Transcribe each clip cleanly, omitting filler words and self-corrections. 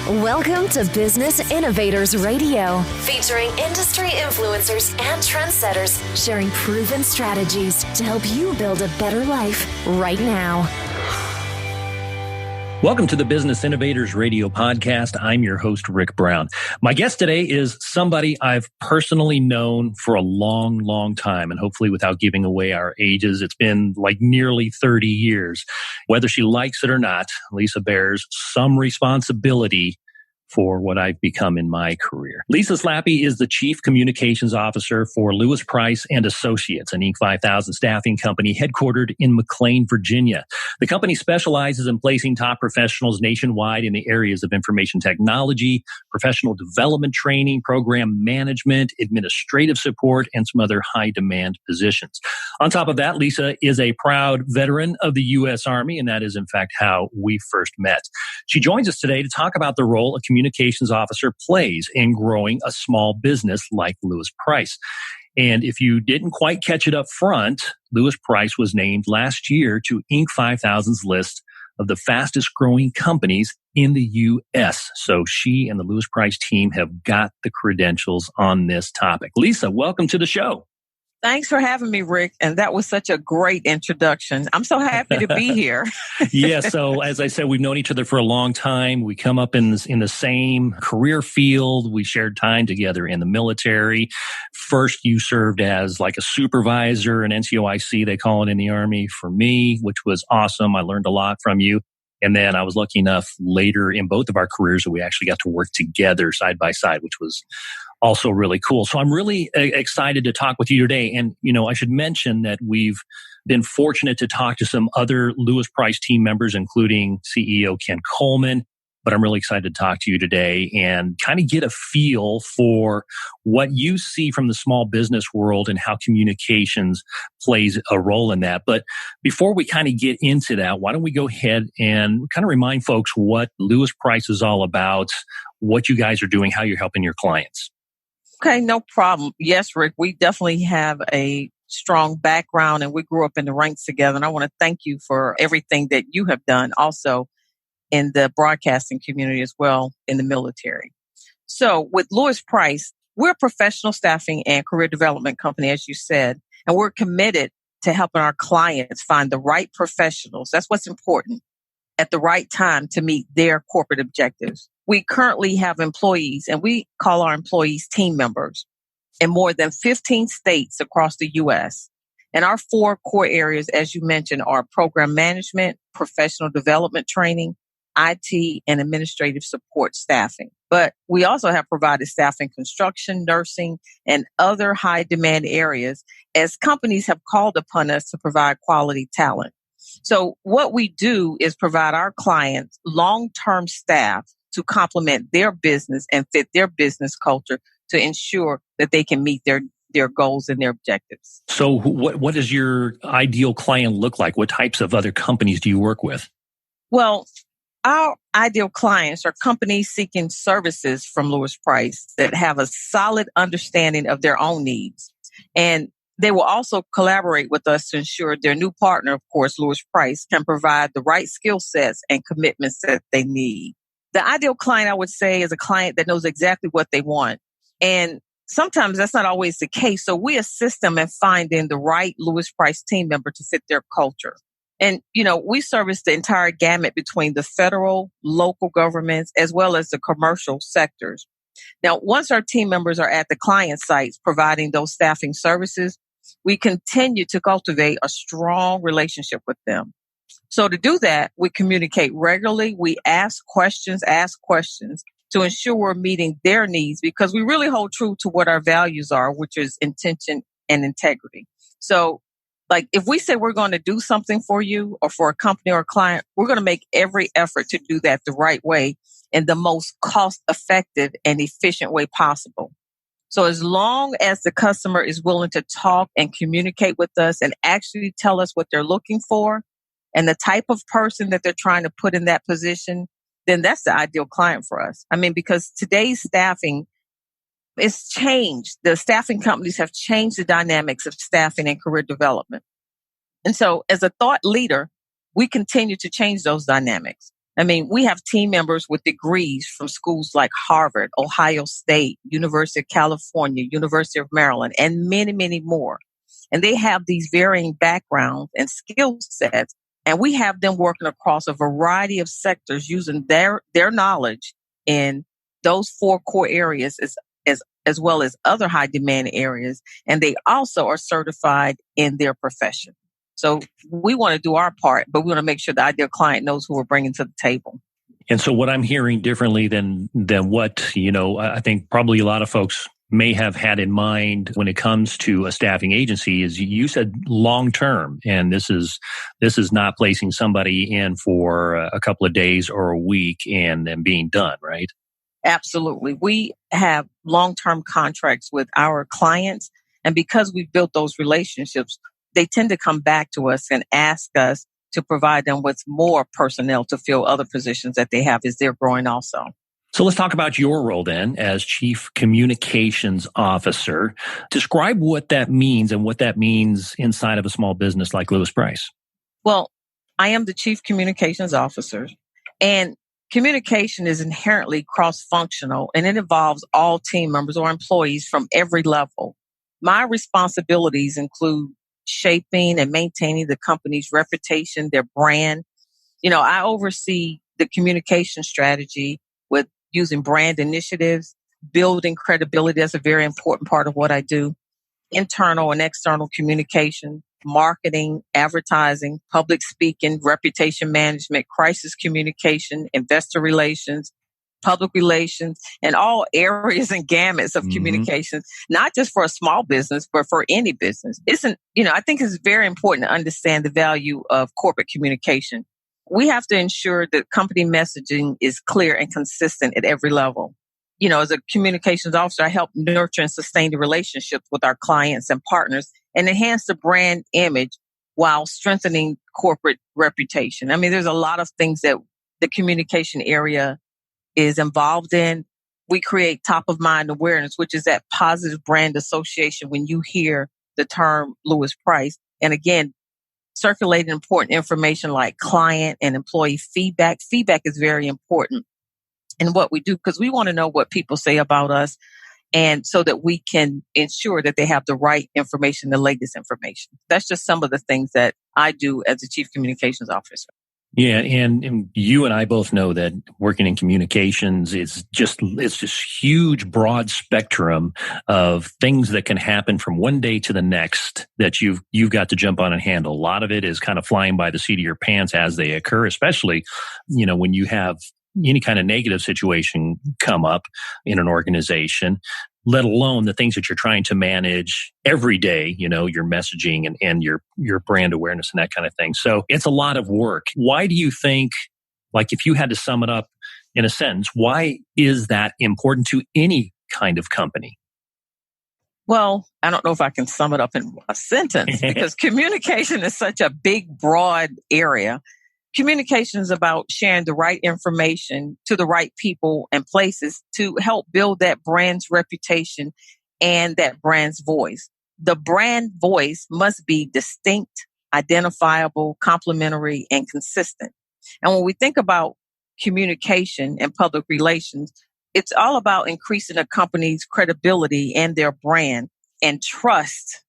Welcome to Business Innovators Radio, featuring industry influencers and trendsetters sharing proven strategies to help you build a better life right now. Welcome to the Business Innovators Radio Podcast. I'm your host, Rick Brown. My guest today is somebody I've personally known for a long, long time, and hopefully without giving away our ages, it's been like nearly 30 years. Whether she likes it or not, Lisa bears some responsibility for what I've become in my career. Lisa Slappy is the Chief Communications Officer for LewisPrice and Associates, an Inc. 5000 staffing company headquartered in McLean, Virginia. The company specializes in placing top professionals nationwide in the areas of information technology, professional development training, program management, administrative support, and some other high-demand positions. On top of that, Lisa is a proud veteran of the U.S. Army, and that is, in fact, how we first met. She joins us today to talk about the role a communications officer plays in growing a small business like LewisPrice. And if you didn't quite catch it up front, LewisPrice was named last year to Inc. 5000's list of the fastest growing companies in the U.S. So she and the LewisPrice team have got the credentials on this topic. Lisa, welcome to the show. Thanks for having me, Rick. And that was such a great introduction. I'm so happy to be here. Yeah. So as I said, we've known each other for a long time. We come up in the same career field. We shared time together in the military. First, you served as like a supervisor, an NCOIC, they call it in the Army for me, which was awesome. I learned a lot from you. And then I was lucky enough later in both of our careers that we actually got to work together side by side, which was also really cool. So I'm really excited to talk with you today. And, I should mention that we've been fortunate to talk to some other LewisPrice team members, including CEO Ken Coleman. But I'm really excited to talk to you today and kind of get a feel for what you see from the small business world and how communications plays a role in that. But before we kind of get into that, why don't we go ahead and kind of remind folks what LewisPrice is all about, what you guys are doing, how you're helping your clients. Okay, no problem. Yes, Rick, we definitely have a strong background and we grew up in the ranks together. And I want to thank you for everything that you have done also in the broadcasting community as well in the military. So with LewisPrice, we're a professional staffing and career development company, as you said, and we're committed to helping our clients find the right professionals. That's what's important at the right time to meet their corporate objectives. We currently have employees, and we call our employees team members, in more than 15 states across the U.S. And our 4 core areas, as you mentioned, are program management, professional development training, IT, and administrative support staffing. But we also have provided staff in construction, nursing, and other high demand areas as companies have called upon us to provide quality talent. So what we do is provide our clients long-term staff to complement their business and fit their business culture to ensure that they can meet their goals and their objectives. So what does your ideal client look like? What types of other companies do you work with? Well, our ideal clients are companies seeking services from LewisPrice that have a solid understanding of their own needs. And they will also collaborate with us to ensure their new partner, of course, LewisPrice, can provide the right skill sets and commitments that they need. The ideal client, I would say, is a client that knows exactly what they want. And sometimes that's not always the case. So we assist them in finding the right LewisPrice team member to fit their culture. And, we service the entire gamut between the federal, local governments, as well as the commercial sectors. Now, once our team members are at the client sites providing those staffing services, we continue to cultivate a strong relationship with them. So to do that, we communicate regularly. We ask questions to ensure we're meeting their needs because we really hold true to what our values are, which is intention and integrity. So like if we say we're going to do something for you or for a company or a client, we're going to make every effort to do that the right way in the most cost-effective and efficient way possible. So as long as the customer is willing to talk and communicate with us and actually tell us what they're looking for and the type of person that they're trying to put in that position, then that's the ideal client for us. I mean, because today's staffing is changed. The staffing companies have changed the dynamics of staffing and career development. And so as a thought leader, we continue to change those dynamics. I mean, we have team members with degrees from schools like Harvard, Ohio State, University of California, University of Maryland, and many, many more. And they have these varying backgrounds and skill sets. And we have them working across a variety of sectors using their knowledge in those 4 core areas as well as other high demand areas. And they also are certified in their profession. So we want to do our part, but we want to make sure the ideal client knows who we're bringing to the table. And so what I'm hearing differently than what, I think probably a lot of folks may have had in mind when it comes to a staffing agency is you said long term, and this is not placing somebody in for a couple of days or a week and then being done, right? Absolutely. We have long-term contracts with our clients, and because we've built those relationships, they tend to come back to us and ask us to provide them with more personnel to fill other positions that they have as they're growing also. So let's talk about your role then as Chief Communications Officer. Describe what that means and what that means inside of a small business like LewisPrice. Well, I am the Chief Communications Officer, and communication is inherently cross-functional, and it involves all team members or employees from every level. My responsibilities include shaping and maintaining the company's reputation, their brand. I oversee the communication strategy with using brand initiatives, building credibility. That's a very important part of what I do. Internal and external communication, marketing, advertising, public speaking, reputation management, crisis communication, investor relations, public relations, and all areas and gamuts of communications, not just for a small business, but for any business. I think it's very important to understand the value of corporate communication. We have to ensure that company messaging is clear and consistent at every level. As a communications officer, I help nurture and sustain the relationships with our clients and partners and enhance the brand image while strengthening corporate reputation. I mean, there's a lot of things that the communication area is involved in. We create top of mind awareness, which is that positive brand association when you hear the term LewisPrice. And again, circulating important information like client and employee feedback. Feedback is very important in what we do because we want to know what people say about us, and so that we can ensure that they have the right information, the latest information. That's just some of the things that I do as a Chief Communications Officer. Yeah, and you and I both know that working in communications it's just huge, broad spectrum of things that can happen from one day to the next that you've got to jump on and handle. A lot of it is kind of flying by the seat of your pants as they occur, especially when you have any kind of negative situation come up in an organization, let alone the things that you're trying to manage every day, your messaging and your brand awareness and that kind of thing. So it's a lot of work. Why do you think, like if you had to sum it up in a sentence, why is that important to any kind of company? Well, I don't know if I can sum it up in a sentence because communication is such a big, broad area. Communication is about sharing the right information to the right people and places to help build that brand's reputation and that brand's voice. The brand voice must be distinct, identifiable, complementary, and consistent. And when we think about communication and public relations, it's all about increasing a company's credibility and their brand, and trust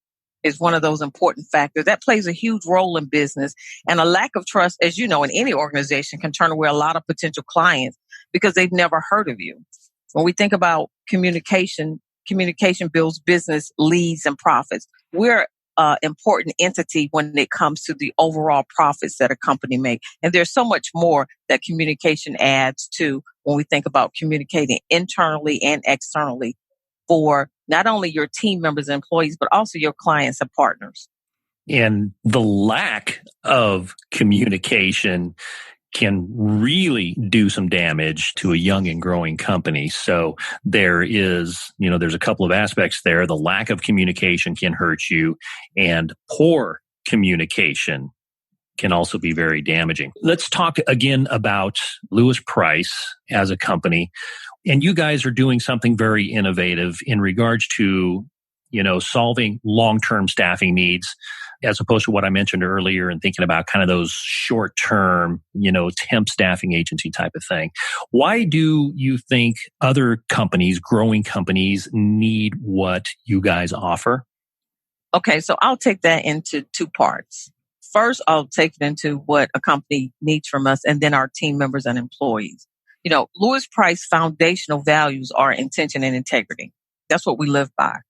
is one of those important factors. That plays a huge role in business. And a lack of trust, as you know, in any organization can turn away a lot of potential clients because they've never heard of you. When we think about communication builds business leads and profits. We're an important entity when it comes to the overall profits that a company makes. And there's so much more that communication adds to when we think about communicating internally and externally for not only your team members and employees, but also your clients and partners. And the lack of communication can really do some damage to a young and growing company. So there's a couple of aspects there. The lack of communication can hurt you, and poor communication can also be very damaging. Let's talk again about LewisPrice as a company. And you guys are doing something very innovative in regards to, solving long-term staffing needs. as opposed to what I mentioned earlier and thinking about kind of those short-term, temp staffing agency type of thing. Why do you think other companies, growing companies, need what you guys offer? Okay, so I'll take that into two parts. First, I'll take it into what a company needs from us and then our team members and employees. LewisPrice foundational values are intention and integrity. That's what we live by.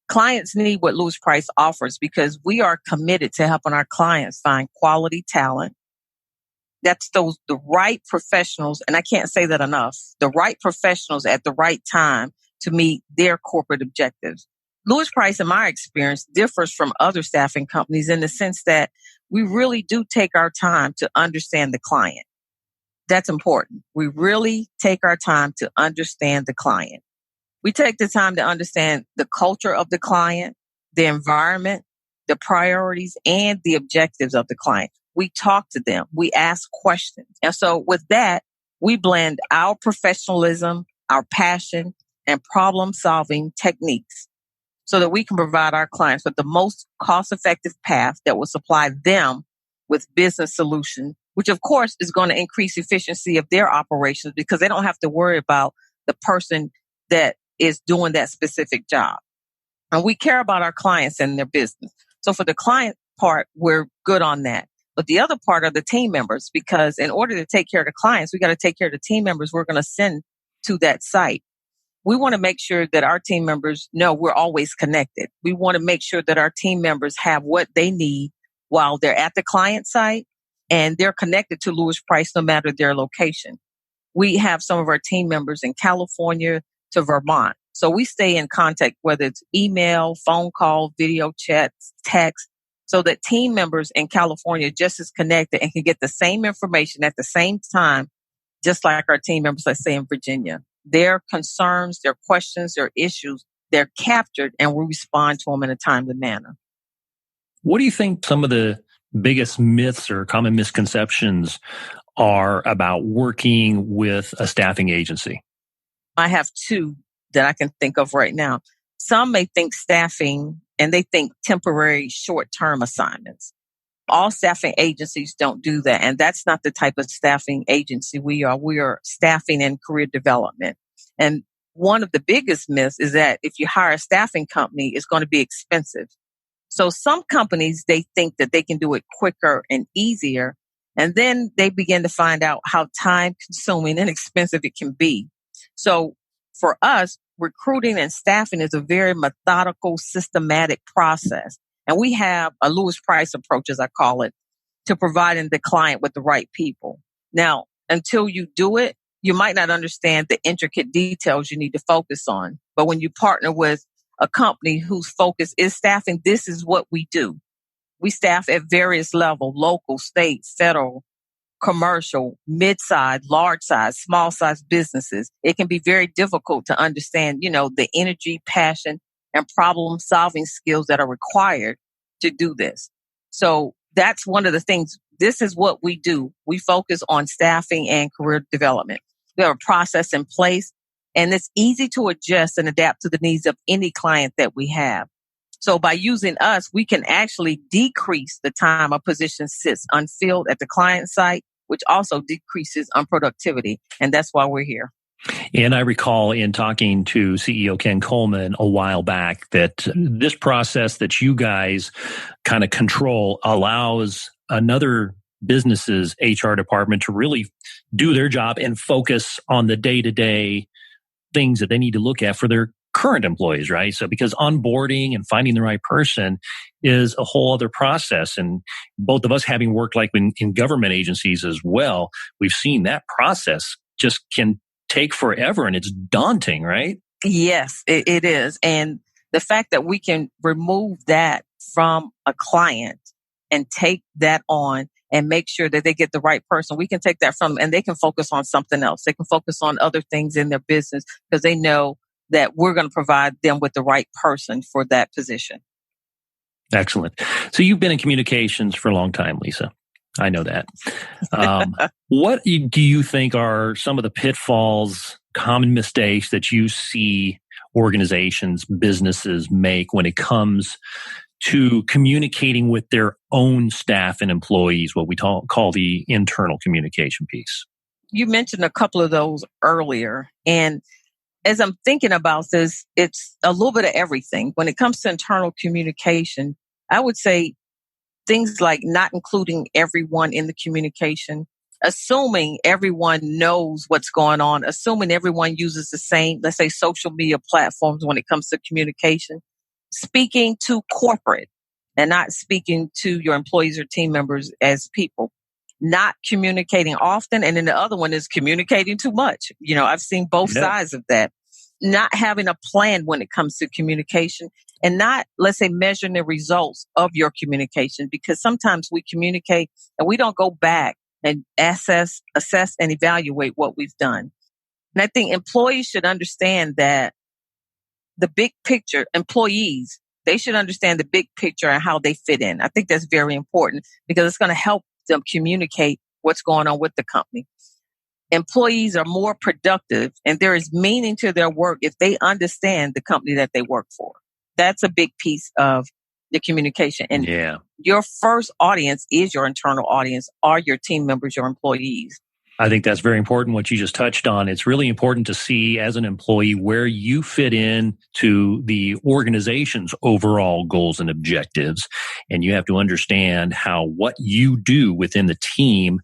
Clients need what LewisPrice offers because we are committed to helping our clients find quality talent. That's the right professionals, and I can't say that enough, the right professionals at the right time to meet their corporate objectives. LewisPrice, in my experience, differs from other staffing companies in the sense that we really do take our time to understand the client. That's important. We really take our time to understand the client. We take the time to understand the culture of the client, the environment, the priorities, and the objectives of the client. We talk to them. We ask questions. And so with that, we blend our professionalism, our passion, and problem-solving techniques so that we can provide our clients with the most cost-effective path that will supply them with business solutions, which of course is going to increase efficiency of their operations because they don't have to worry about the person that is doing that specific job. And we care about our clients and their business. So for the client part, we're good on that. But the other part are the team members, because in order to take care of the clients, we got to take care of the team members we're going to send to that site. We want to make sure that our team members know we're always connected. We want to make sure that our team members have what they need while they're at the client site and they're connected to LewisPrice no matter their location. We have some of our team members in California to Vermont. So we stay in contact, whether it's email, phone call, video chats, text, so that team members in California just as connected and can get the same information at the same time, just like our team members, let's say in Virginia. Their concerns, their questions, their issues, they're captured and we respond to them in a timely manner. What do you think some of the biggest myths or common misconceptions are about working with a staffing agency? I have two that I can think of right now. Some may think staffing and they think temporary short-term assignments. All staffing agencies don't do that. And that's not the type of staffing agency we are. We are staffing and career development. And one of the biggest myths is that if you hire a staffing company, it's going to be expensive. So some companies, they think that they can do it quicker and easier. And then they begin to find out how time consuming and expensive it can be. So for us, recruiting and staffing is a very methodical, systematic process. And we have a LewisPrice approach, as I call it, to providing the client with the right people. Now, until you do it, you might not understand the intricate details you need to focus on. But when you partner with a company whose focus is staffing, this is what we do. We staff at various levels: local, state, federal, commercial, mid-size, large-size, small-size businesses. It can be very difficult to understand, the energy, passion, and problem-solving skills that are required to do this. So that's one of the things. This is what we do. We focus on staffing and career development. We have a process in place, and it's easy to adjust and adapt to the needs of any client that we have. So by using us, we can actually decrease the time a position sits unfilled at the client site, which also decreases unproductivity. And that's why we're here. And I recall in talking to CEO Ken Coleman a while back that this process that you guys kind of control allows another business's HR department to really do their job and focus on the day-to-day things that they need to look at for their current employees, right? So because onboarding and finding the right person is a whole other process. And both of us having worked like in government agencies as well, we've seen that process just can take forever and it's daunting, right? Yes, it is. And the fact that we can remove that from a client and take that on and make sure that they get the right person, we can take that from them and they can focus on something else. They can focus on other things in their business because they know that we're going to provide them with the right person for that position. Excellent. So you've been in communications for a long time, Lisa. I know that. What do you think are some of the pitfalls, common mistakes that you see organizations, businesses make when it comes to communicating with their own staff and employees, what we call the internal communication piece? You mentioned a couple of those earlier. And as I'm thinking about this, it's a little bit of everything. When it comes to internal communication, I would say things like not including everyone in the communication, assuming everyone knows what's going on, assuming everyone uses the same, let's say, social media platforms when it comes to communication, speaking to corporate and not speaking to your employees or team members as people, not communicating often. And then the other one is communicating too much. I've seen both sides of that. Not having a plan when it comes to communication and not, let's say, measuring the results of your communication, because sometimes we communicate and we don't go back and assess and evaluate what we've done. And I think employees should understand that the big picture, employees, they should understand the big picture and how they fit in. I think that's very important because it's going to help them communicate what's going on with the company. Employees are more productive and there is meaning to their work if they understand the company that they work for. That's a big piece of the communication. And your first audience is your internal audience, are your team members, your employees. I think that's very important, what you just touched on. It's really important to see as an employee where you fit in to the organization's overall goals and objectives. And you have to understand how what you do within the team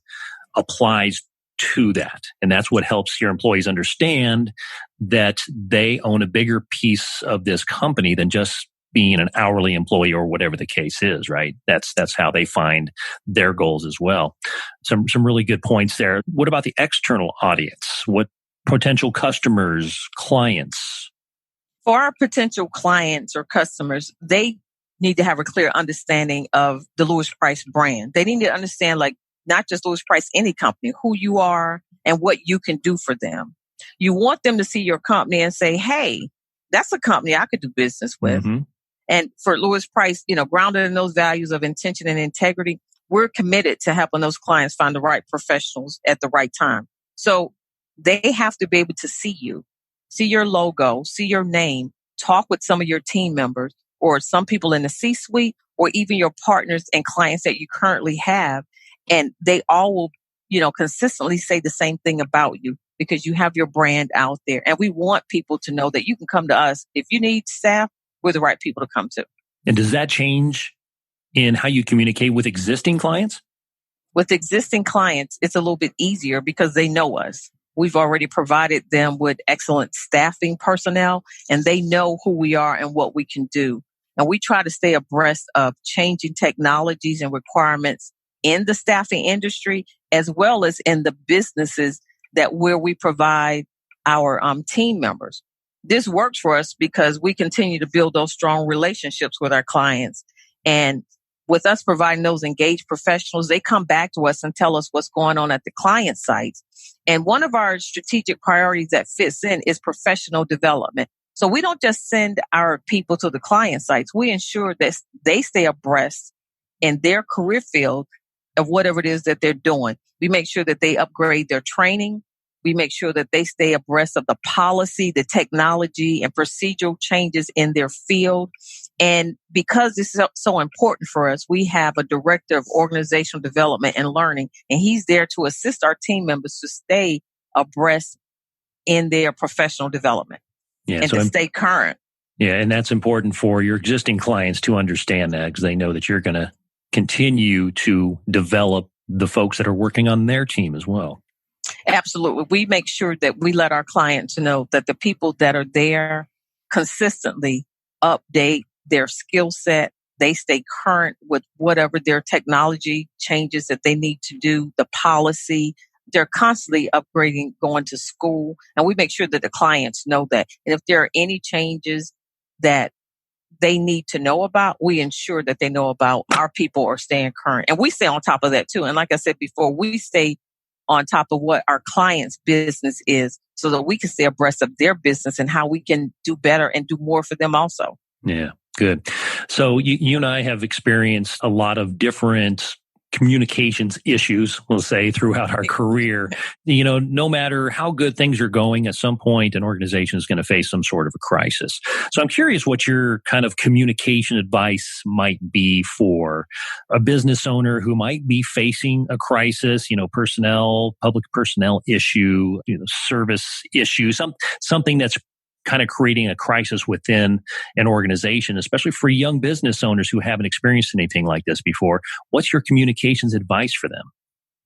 applies to that. And that's what helps your employees understand that they own a bigger piece of this company than just being an hourly employee or whatever the case is, right? That's how they find their goals as well. Some really good points there. What about the external audience? What potential customers, clients? For our potential clients or customers, they need to have a clear understanding of the LewisPrice brand. They need to understand, like, not just LewisPrice, any company, who you are and what you can do for them. You want them to see your company and say, hey, that's a company I could do business with. Mm-hmm. And for LewisPrice, grounded in those values of intention and integrity, we're committed to helping those clients find the right professionals at the right time. So they have to be able to see you, see your logo, see your name, talk with some of your team members or some people in the C-suite or even your partners and clients that you currently have. And they all will, consistently say the same thing about you because you have your brand out there. And we want people to know that you can come to us. If you need staff, we're the right people to come to. And does that change in how you communicate with existing clients? With existing clients, it's a little bit easier because they know us. We've already provided them with excellent staffing personnel, and they know who we are and what we can do. And we try to stay abreast of changing technologies and requirements in the staffing industry, as well as in the businesses where we provide our team members. This works for us because we continue to build those strong relationships with our clients. And with us providing those engaged professionals, they come back to us and tell us what's going on at the client sites. And one of our strategic priorities that fits in is professional development. So we don't just send our people to the client sites. We ensure that they stay abreast in their career field of whatever it is that they're doing. We make sure that they upgrade their training. We make sure that they stay abreast of the policy, the technology, and procedural changes in their field. And because this is so important for us, we have a director of organizational development and learning, and he's there to assist our team members to stay abreast in their professional development and to stay current. Yeah, and that's important for your existing clients to understand that because they know that you're going to continue to develop the folks that are working on their team as well. Absolutely. We make sure that we let our clients know that the people that are there consistently update their skill set. They stay current with whatever their technology changes that they need to do, the policy. They're constantly upgrading, going to school. And we make sure that the clients know that. And if there are any changes that they need to know about, we ensure that they know about. Our people are staying current. And we stay on top of that too. And like I said before, we stay on top of what our clients' business is so that we can stay abreast of their business and how we can do better and do more for them also. Yeah, good. So you and I have experienced a lot of different communications issues, we'll say, throughout our career. No matter how good things are going, at some point, an organization is going to face some sort of a crisis. So I'm curious what your kind of communication advice might be for a business owner who might be facing a crisis, public personnel issue, service issue, something that's kind of creating a crisis within an organization, especially for young business owners who haven't experienced anything like this before. What's your communications advice for them?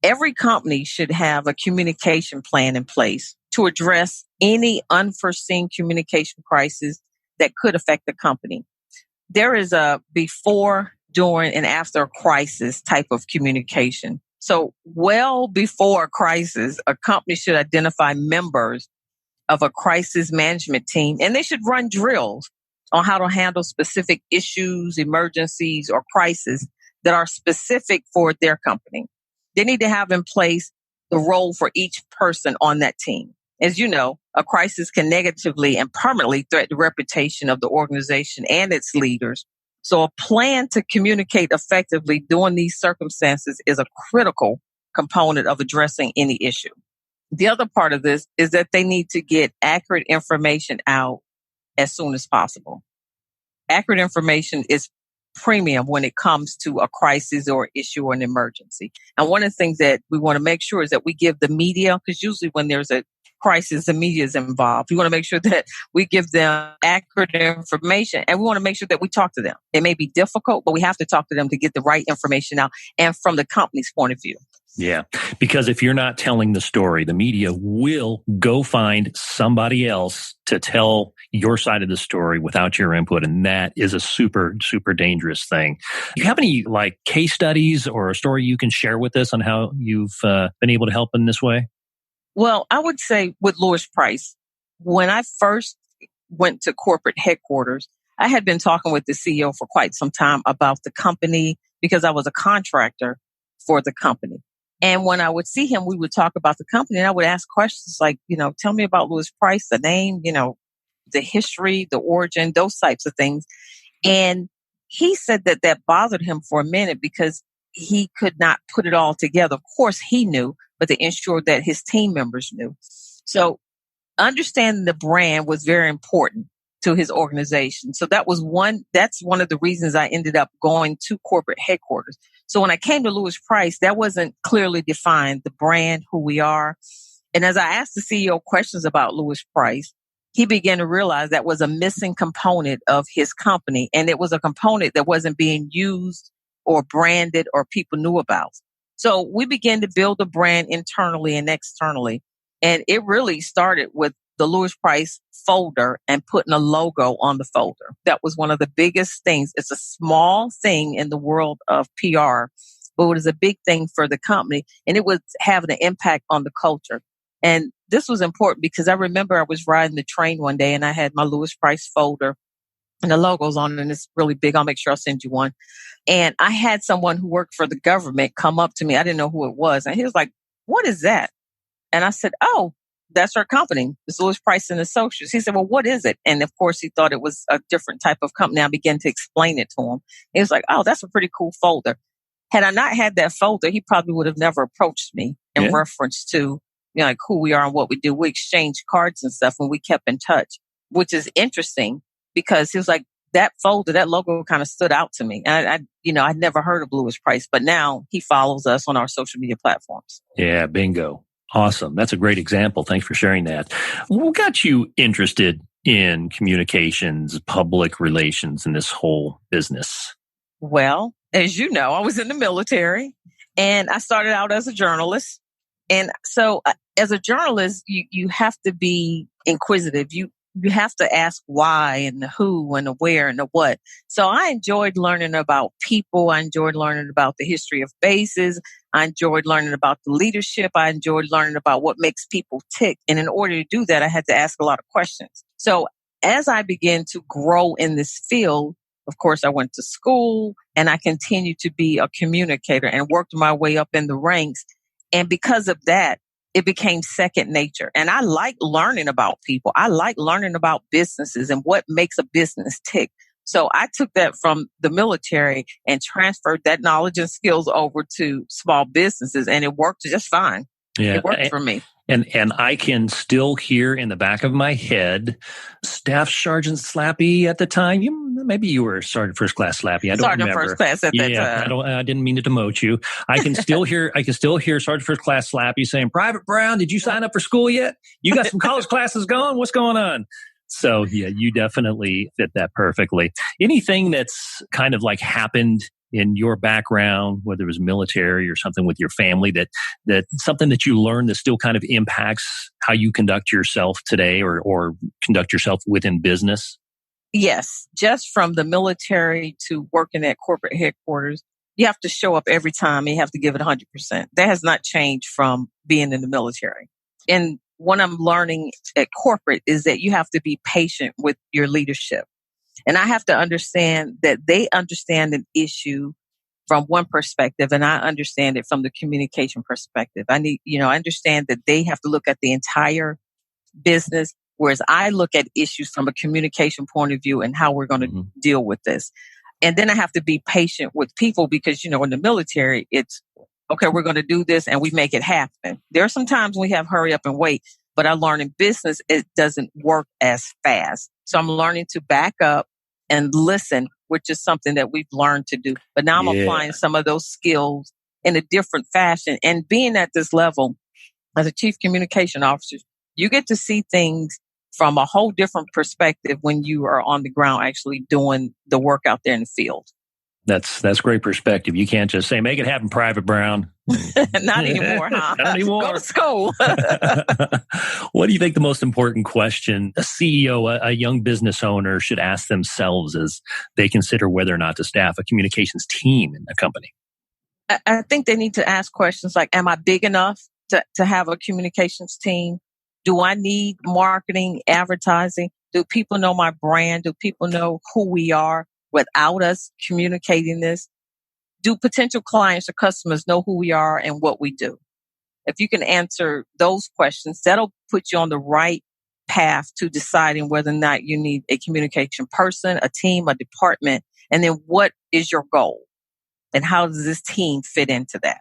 Every company should have a communication plan in place to address any unforeseen communication crisis that could affect the company. There is a before, during, and after a crisis type of communication. So well before a crisis, a company should identify members of a crisis management team, and they should run drills on how to handle specific issues, emergencies, or crises that are specific for their company. They need to have in place the role for each person on that team. As you know, a crisis can negatively and permanently threaten the reputation of the organization and its leaders. So a plan to communicate effectively during these circumstances is a critical component of addressing any issue. The other part of this is that they need to get accurate information out as soon as possible. Accurate information is premium when it comes to a crisis or issue or an emergency. And one of the things that we want to make sure is that we give the media, because usually when there's a crisis, the media is involved. We want to make sure that we give them accurate information, and we want to make sure that we talk to them. It may be difficult, but we have to talk to them to get the right information out and from the company's point of view. Yeah, because if you're not telling the story, the media will go find somebody else to tell your side of the story without your input. And that is a super, super dangerous thing. Do you have any case studies or a story you can share with us on how you've been able to help in this way? Well, I would say with LewisPrice, when I first went to corporate headquarters, I had been talking with the CEO for quite some time about the company because I was a contractor for the company. And when I would see him, we would talk about the company and I would ask questions like, tell me about LewisPrice, the name, the history, the origin, those types of things. And he said that bothered him for a minute because he could not put it all together. Of course, he knew, but to ensure that his team members knew. So understanding the brand was very important to his organization. So that's one of the reasons I ended up going to corporate headquarters. So when I came to LewisPrice, that wasn't clearly defined, the brand, who we are. And as I asked the CEO questions about LewisPrice, he began to realize that was a missing component of his company. And it was a component that wasn't being used or branded or people knew about. So we began to build a brand internally and externally. And it really started with the LewisPrice folder and putting a logo on the folder. That was one of the biggest things. It's a small thing in the world of PR, but it was a big thing for the company, and it was having an impact on the culture. And this was important because I remember I was riding the train one day and I had my LewisPrice folder and the logo's on it, and it's really big. I'll make sure I'll send you one. And I had someone who worked for the government come up to me. I didn't know who it was. And he was like, "What is that?" And I said, "Oh, that's our company. It's LewisPrice and Associates." He said, "Well, what is it?" And of course, he thought it was a different type of company. I began to explain it to him. He was like, "Oh, that's a pretty cool folder." Had I not had that folder, he probably would have never approached me in reference to, who we are and what we do. We exchanged cards and stuff, and we kept in touch, which is interesting because he was like, that folder, that logo kind of stood out to me. And I'd never heard of LewisPrice, but now he follows us on our social media platforms. Yeah, bingo. Awesome. That's a great example. Thanks for sharing that. What got you interested in communications, public relations, and this whole business? Well, as you know, I was in the military and I started out as a journalist. And so as a journalist, you have to be inquisitive. You have to ask why and the who and the where and the what. So I enjoyed learning about people. I enjoyed learning about the history of bases. I enjoyed learning about the leadership. I enjoyed learning about what makes people tick. And in order to do that, I had to ask a lot of questions. So as I began to grow in this field, of course, I went to school and I continued to be a communicator and worked my way up in the ranks. And because of that, it became second nature. And I like learning about people. I like learning about businesses and what makes a business tick. So I took that from the military and transferred that knowledge and skills over to small businesses, and it worked just fine. Yeah. It worked for me. And I can still hear in the back of my head, Staff Sergeant Slappy at the time. Maybe you were Sergeant First Class Slappy. I don't Sergeant remember. First Class at that time. I didn't mean to demote you. I can still hear Sergeant First Class Slappy saying, "Private Brown, did you sign up for school yet? You got some college classes going? What's going on?" So yeah, you definitely fit that perfectly. Anything that's kind of like happened in your background, whether it was military or something with your family, that something that you learned that still kind of impacts how you conduct yourself today or conduct yourself within business? Yes. Just from the military to working at corporate headquarters, you have to show up every time and you have to give it 100%. That has not changed from being in the military. And what I'm learning at corporate is that you have to be patient with your leadership. And I have to understand that they understand an issue from one perspective and I understand it from the communication perspective. I understand that they have to look at the entire business, whereas I look at issues from a communication point of view and how we're going to deal with this. And then I have to be patient with people because, in the military, it's, okay, we're going to do this and we make it happen. There are some times we have hurry up and wait, but I learn in business, it doesn't work as fast. So I'm learning to back up and listen, which is something that we've learned to do. But now I'm applying some of those skills in a different fashion. And being at this level as a chief communication officer, you get to see things from a whole different perspective when you are on the ground actually doing the work out there in the field. That's great perspective. You can't just say, "Make it happen, Private Brown." Not anymore, huh? Not anymore. Go to school. What do you think the most important question a CEO, a young business owner, should ask themselves as they consider whether or not to staff a communications team in a company? I think they need to ask questions like, am I big enough to have a communications team? Do I need marketing, advertising? Do people know my brand? Do people know who we are without us communicating this? Do potential clients or customers know who we are and what we do? If you can answer those questions, that'll put you on the right path to deciding whether or not you need a communication person, a team, a department, and then what is your goal? And how does this team fit into that?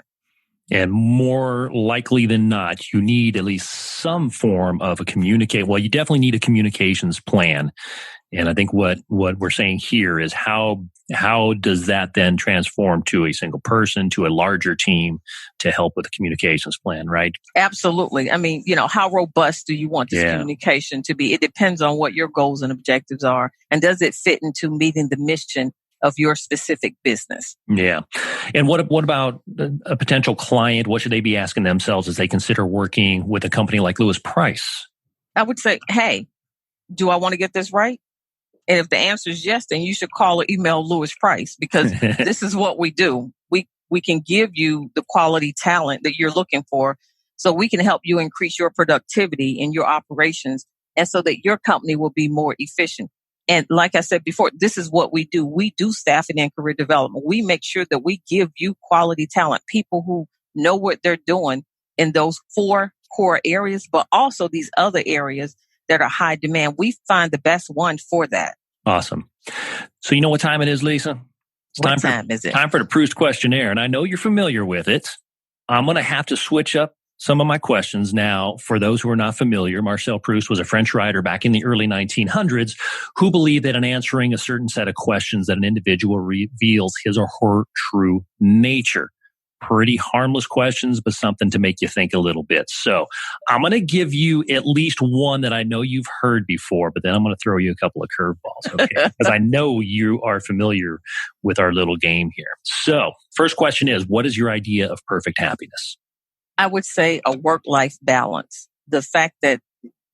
And more likely than not, you need at least some form of you definitely need a communications plan. And I think what we're saying here is how does that then transform to a single person, to a larger team to help with the communications plan, right? Absolutely. I mean, how robust do you want this communication to be? It depends on what your goals and objectives are. And does it fit into meeting the mission of your specific business? Yeah. And what about a potential client? What should they be asking themselves as they consider working with a company like LewisPrice? I would say, hey, do I want to get this right? And if the answer is yes, then you should call or email LewisPrice because this is what we do. We can give you the quality talent that you're looking for so we can help you increase your productivity in your operations and so that your company will be more efficient. And like I said before, this is what we do. We do staffing and career development. We make sure that we give you quality talent, people who know what they're doing in those 4 core areas, but also these other areas that are high demand. We find the best one for that. Awesome. So you know what time it is, Lisa? What time is it? Time for the Proust Questionnaire. And I know you're familiar with it. I'm going to have to switch up some of my questions now. For those who are not familiar, Marcel Proust was a French writer back in the early 1900s who believed that in answering a certain set of questions that an individual reveals his or her true nature. Pretty harmless questions, but something to make you think a little bit. So I'm going to give you at least one that I know you've heard before, but then I'm going to throw you a couple of curveballs, okay? Because I know you are familiar with our little game here. So first question is, what is your idea of perfect happiness? I would say a work-life balance. The fact that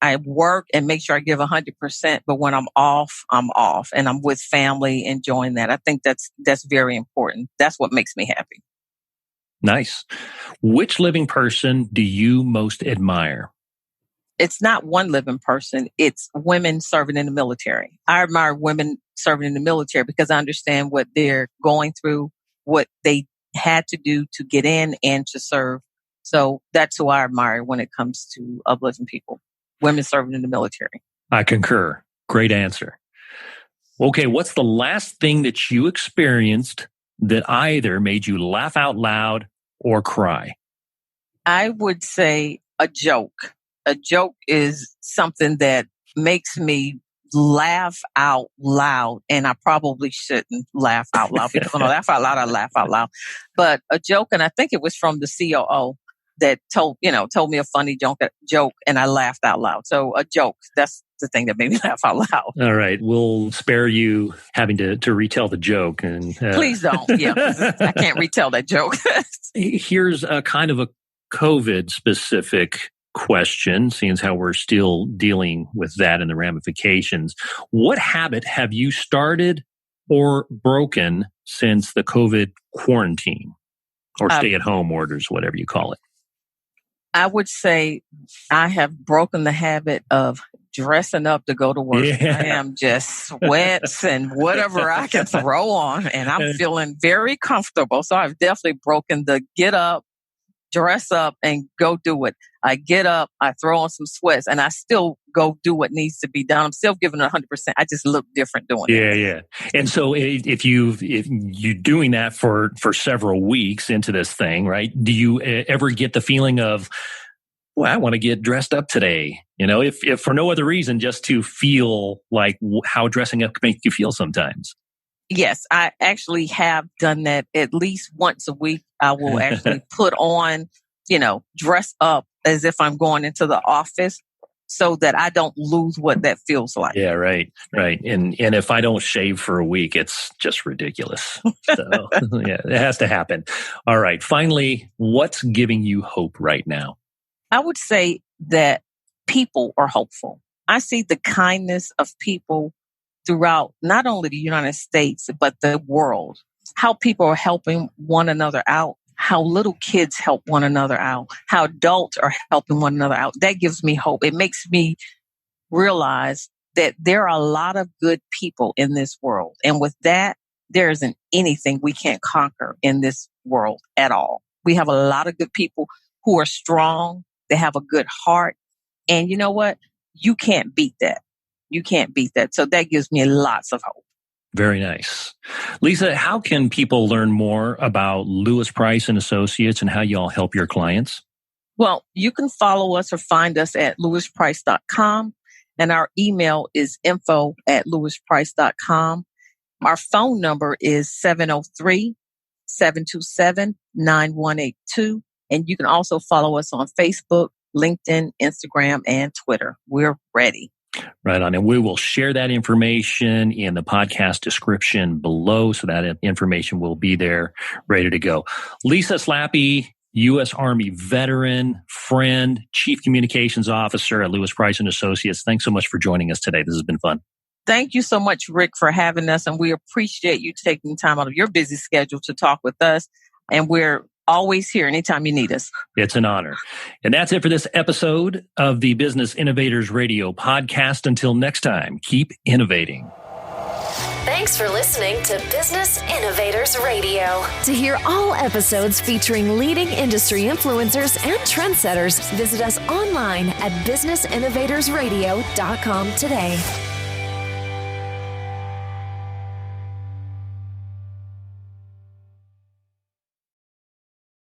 I work and make sure I give 100%, but when I'm off, and I'm with family enjoying that. I think that's very important. That's what makes me happy. Nice. Which living person do you most admire? It's not one living person. It's women serving in the military. I admire women serving in the military because I understand what they're going through, what they had to do to get in and to serve. So that's who I admire when it comes to uplifting people, women serving in the military. I concur. Great answer. Okay, what's the last thing that you experienced that either made you laugh out loud or cry? I would say a joke. A joke is something that makes me laugh out loud, and I probably shouldn't laugh out loud because when I laugh out loud, I laugh out loud. But a joke, and I think it was from the COO that told me a funny joke, and I laughed out loud. So a joke, that's the thing that made me laugh out loud. All right, we'll spare you having to retell the joke. And please don't. Yeah, I can't retell that joke. Here's a kind of a COVID specific question, seeing as how we're still dealing with that and the ramifications. What habit have you started or broken since the COVID quarantine or stay-at-home orders, whatever you call it? I would say I have broken the habit of dressing up to go to work. Yeah. I am just sweats and whatever I can throw on, and I'm feeling very comfortable. So I've definitely broken the get up, dress up, and go do it. I get up, I throw on some sweats, and I still go do what needs to be done. I'm still giving it 100%. I just look different doing it. Yeah. And so if you're doing that for several weeks into this thing, right? Do you ever get the feeling of, well, I want to get dressed up today? If for no other reason, just to feel like how dressing up can make you feel sometimes. Yes, I actually have done that at least once a week. I will actually put on, dress up as if I'm going into the office so that I don't lose what that feels like. Yeah, right. And if I don't shave for a week, it's just ridiculous. So yeah, it has to happen. All right. Finally, what's giving you hope right now? I would say that people are hopeful. I see the kindness of people throughout not only the United States, but the world. How people are helping one another out, how little kids help one another out, how adults are helping one another out. That gives me hope. It makes me realize that there are a lot of good people in this world. And with that, there isn't anything we can't conquer in this world at all. We have a lot of good people who are strong. They have a good heart. And you know what? You can't beat that. You can't beat that. So that gives me lots of hope. Very nice. Lisa, how can people learn more about LewisPrice and Associates and how you all help your clients? Well, you can follow us or find us at LewisPrice.com. And our email is info@LewisPrice.com. Our phone number is 703-727-9182. And you can also follow us on Facebook, LinkedIn, Instagram, and Twitter. We're ready. Right on. And we will share that information in the podcast description below, so that information will be there ready to go. Lisa Slappy, U.S. Army veteran, friend, Chief Communications Officer at LewisPrice and Associates. Thanks so much for joining us today. This has been fun. Thank you so much, Rick, for having us. And we appreciate you taking time out of your busy schedule to talk with us. And we're always here anytime you need us. It's an honor. And that's it for this episode of the Business Innovators Radio Podcast. Until next time, keep innovating. Thanks for listening to Business Innovators Radio. To hear all episodes featuring leading industry influencers and trendsetters, visit us online at businessinnovatorsradio.com today.